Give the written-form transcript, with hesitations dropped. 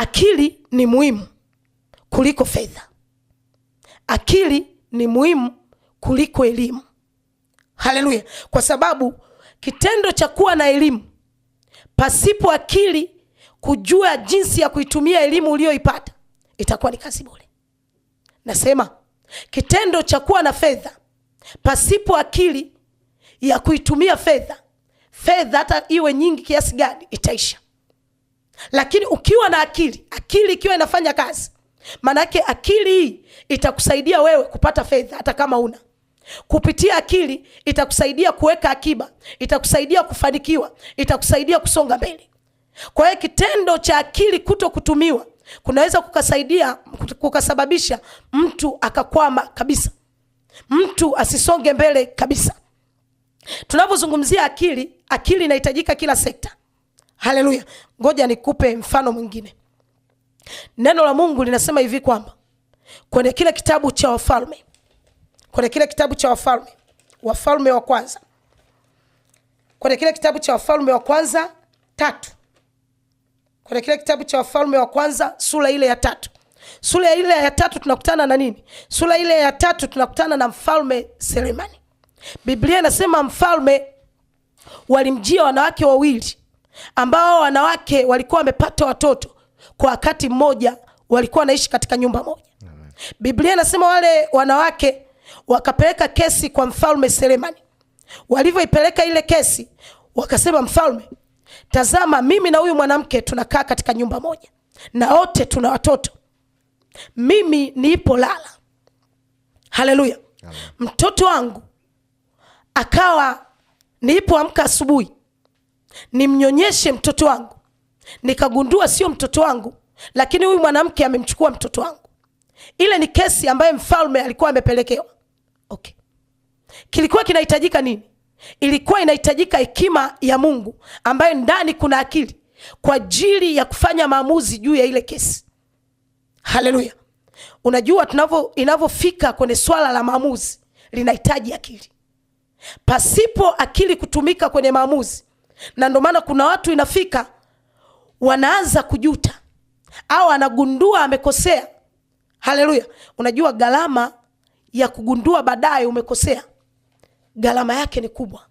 akili ni muhimu kuliko fedha. Akili ni muhimu kuliko elimu. Haleluya. Kwa sababu kitendo cha kuwa na elimu pasipo akili kujua jinsi ya kuitumia elimu uliyoipata itakuwa ni kazi bure. Nasema kitendo cha kuwa na fedha pasipo akili ya kuitumia fedha hata iwe nyingi kiasi gani itaisha. Lakini ukiwa na akili ikiwa inafanya kazi, manake akili hii itakusaidia wewe kupata fedha hata kama una. Kupitia akili itakusaidia kuweka akiba, itakusaidia kufanikiwa, itakusaidia kusonga mbele. Kwa hiyo kitendo cha akili kuto kutumiwa kunaweza kukasababisha mtu akakwama kabisa, mtu asisonge mbele kabisa. Tunapozungumzia akili inahitajika kila sekta. Haleluya. Ngoja nikupe mfano mwingine. Neno la Mungu linasema hivi kwamba kwenye kile kitabu cha Wafalme, Wafalme wa kwanza, kwenye kile kitabu cha Wafalme wa kwanza 3, kwenye kile kitabu cha Wafalme wa kwanza sura ile ya 3. Sura ile ya 3 tunakutana na nini? Sura ile ya 3 tunakutana na mfalme Selemani. Biblia inasema mfalme walimjia wanawake wawili ambao wanawake walikuwa wamepata watoto kwa wakati mmoja, walikuwa wanaishi katika nyumba moja. Amen. Biblia inasema wale wanawake wakapeleka kesi kwa mfalme Selemani. Walivyoipeleka ile kesi, wakasema, mfalme, tazama, mimi na huyu mwanamke tunakaa katika nyumba moja na wote tuna watoto. Mimi nipo lala. Haleluya. Mtoto wangu akawa nilipoamka asubuhi nimnyonyeshe mtoto wangu, nikagundua sio mtoto wangu, lakini huyu mwanamke amemchukua mtoto wangu. Ile ni kesi ambayo mfalme alikuwa amepelekewa. Okay. Kilikuwa kinahitajika nini? Ilikuwa inahitajika hekima ya Mungu ambayo ndani kuna akili kwa ajili ya kufanya maamuzi juu ya ile kesi. Haleluya. Unajua inavyofika kwenye swala la maamuzi linahitaji akili. Pasipo akili kutumika kwenye maamuzi, na ndio maana kuna watu inafika wanaanza kujuta au anagundua amekosea. Haleluya. Unajua gharama ya kugundua baadaye umekosea, gharama yake ni kubwa.